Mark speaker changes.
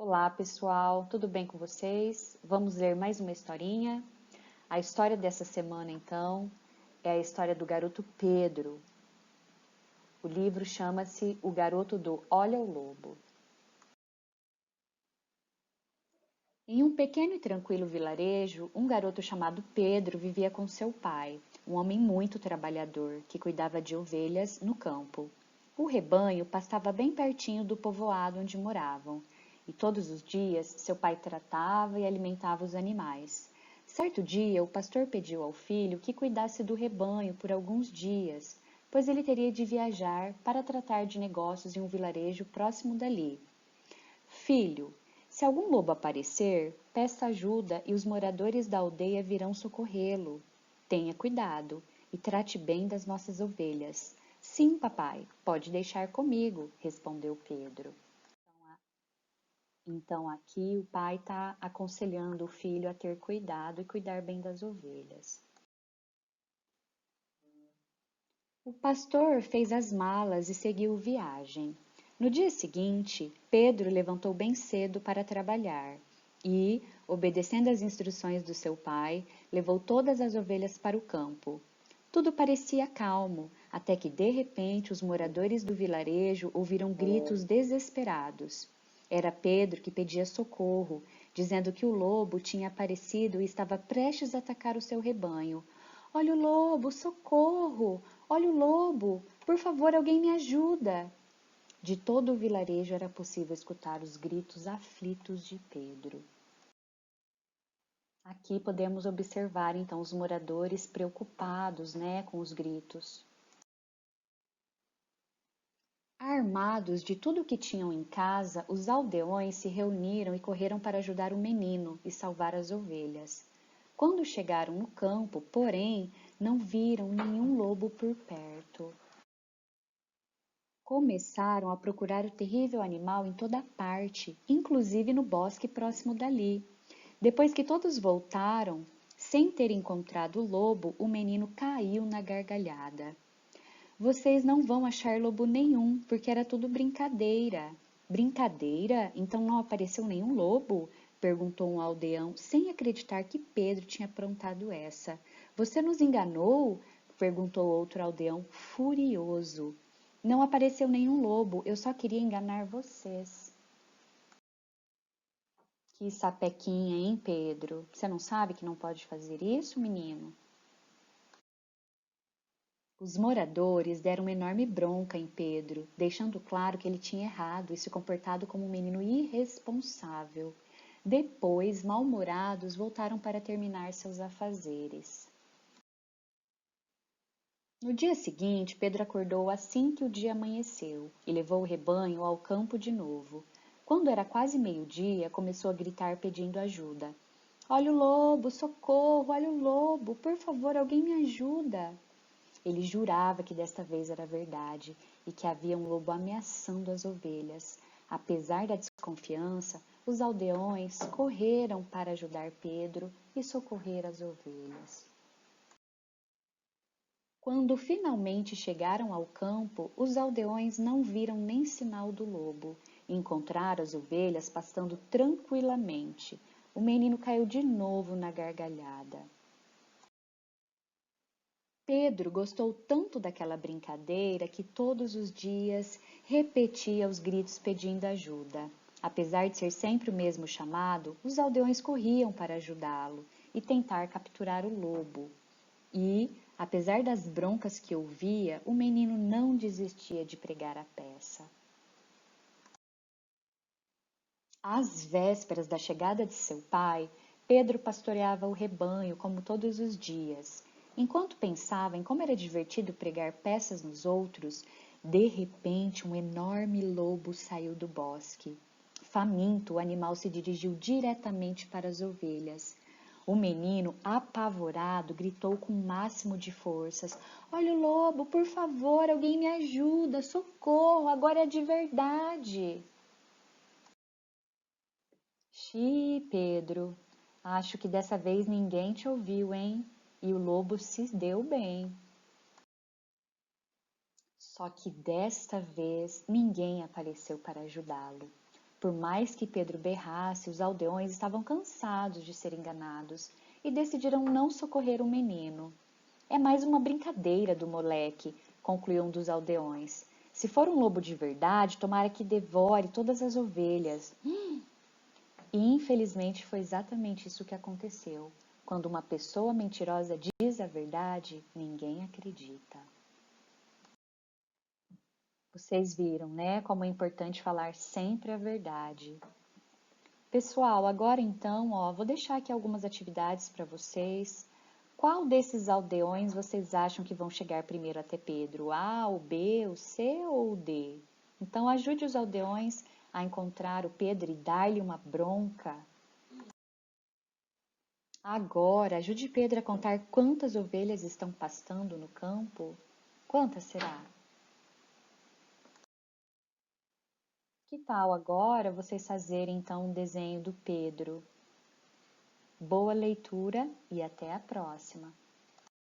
Speaker 1: Olá, pessoal, tudo bem com vocês? Vamos ler mais uma historinha. A história dessa semana, então, é a história do garoto Pedro. O livro chama-se O Garoto do Olha o Lobo. Em um pequeno e tranquilo vilarejo, um garoto chamado Pedro vivia com seu pai, um homem muito trabalhador que cuidava de ovelhas no campo. O rebanho pastava bem pertinho do povoado onde moravam, e todos os dias seu pai tratava e alimentava os animais. Certo dia, o pastor pediu ao filho que cuidasse do rebanho por alguns dias, pois ele teria de viajar para tratar de negócios em um vilarejo próximo dali. Filho, se algum lobo aparecer, peça ajuda e os moradores da aldeia virão socorrê-lo. Tenha cuidado e trate bem das nossas ovelhas. Sim, papai, pode deixar comigo, respondeu Pedro. Então aqui o pai está aconselhando o filho a ter cuidado e cuidar bem das ovelhas. O pastor fez as malas e seguiu viagem. No dia seguinte, Pedro levantou bem cedo para trabalhar e, obedecendo às instruções do seu pai, levou todas as ovelhas para o campo. Tudo parecia calmo, até que de repente os moradores do vilarejo ouviram gritos desesperados. Era Pedro que pedia socorro, dizendo que o lobo tinha aparecido e estava prestes a atacar o seu rebanho. Olha o lobo, socorro! Olha o lobo! Por favor, alguém me ajuda! De todo o vilarejo era possível escutar os gritos aflitos de Pedro. Aqui podemos observar então os moradores preocupados, com os gritos. Armados de tudo o que tinham em casa, os aldeões se reuniram e correram para ajudar o menino e salvar as ovelhas. Quando chegaram no campo, porém, não viram nenhum lobo por perto. Começaram a procurar o terrível animal em toda parte, inclusive no bosque próximo dali. Depois que todos voltaram, sem ter encontrado o lobo, o menino caiu na gargalhada. Vocês não vão achar lobo nenhum, porque era tudo brincadeira. Brincadeira? Então não apareceu nenhum lobo? Perguntou um aldeão, sem acreditar que Pedro tinha aprontado essa. Você nos enganou? Perguntou outro aldeão, furioso. Não apareceu nenhum lobo, eu só queria enganar vocês. Que sapequinha, hein, Pedro? Você não sabe que não pode fazer isso, menino? Os moradores deram uma enorme bronca em Pedro, deixando claro que ele tinha errado e se comportado como um menino irresponsável. Depois, mal-humorados, voltaram para terminar seus afazeres. No dia seguinte, Pedro acordou assim que o dia amanheceu e levou o rebanho ao campo de novo. Quando era quase meio-dia, começou a gritar pedindo ajuda. Olha o lobo, socorro, olha o lobo, por favor, alguém me ajuda. Ele jurava que desta vez era verdade e que havia um lobo ameaçando as ovelhas. Apesar da desconfiança, os aldeões correram para ajudar Pedro e socorrer as ovelhas. Quando finalmente chegaram ao campo, os aldeões não viram nem sinal do lobo. Encontraram as ovelhas pastando tranquilamente. O menino caiu de novo na gargalhada. Pedro gostou tanto daquela brincadeira que todos os dias repetia os gritos pedindo ajuda. Apesar de ser sempre o mesmo chamado, os aldeões corriam para ajudá-lo e tentar capturar o lobo. E, apesar das broncas que ouvia, o menino não desistia de pregar a peça. Às vésperas da chegada de seu pai, Pedro pastoreava o rebanho como todos os dias. Enquanto pensava em como era divertido pregar peças nos outros, de repente um enorme lobo saiu do bosque. Faminto, o animal se dirigiu diretamente para as ovelhas. O menino, apavorado, gritou com o máximo de forças: Olha o lobo, por favor, alguém me ajuda, socorro, agora é de verdade. Xiii, Pedro, acho que dessa vez ninguém te ouviu, hein? E o lobo se deu bem. Só que desta vez ninguém apareceu para ajudá-lo. Por mais que Pedro berrasse, os aldeões estavam cansados de ser enganados e decidiram não socorrer o menino. É mais uma brincadeira do moleque, concluiu um dos aldeões. Se for um lobo de verdade, tomara que devore todas as ovelhas. E infelizmente foi exatamente isso que aconteceu. Quando uma pessoa mentirosa diz a verdade, ninguém acredita. Vocês viram, né, como é importante falar sempre a verdade. Pessoal, agora então, vou deixar aqui algumas atividades para vocês. Qual desses aldeões vocês acham que vão chegar primeiro até Pedro? O A, o B, o C ou o D? Então ajude os aldeões a encontrar o Pedro e dar-lhe uma bronca. Agora, ajude Pedro a contar quantas ovelhas estão pastando no campo. Quantas será? Que tal agora vocês fazerem então um desenho do Pedro? Boa leitura e até a próxima!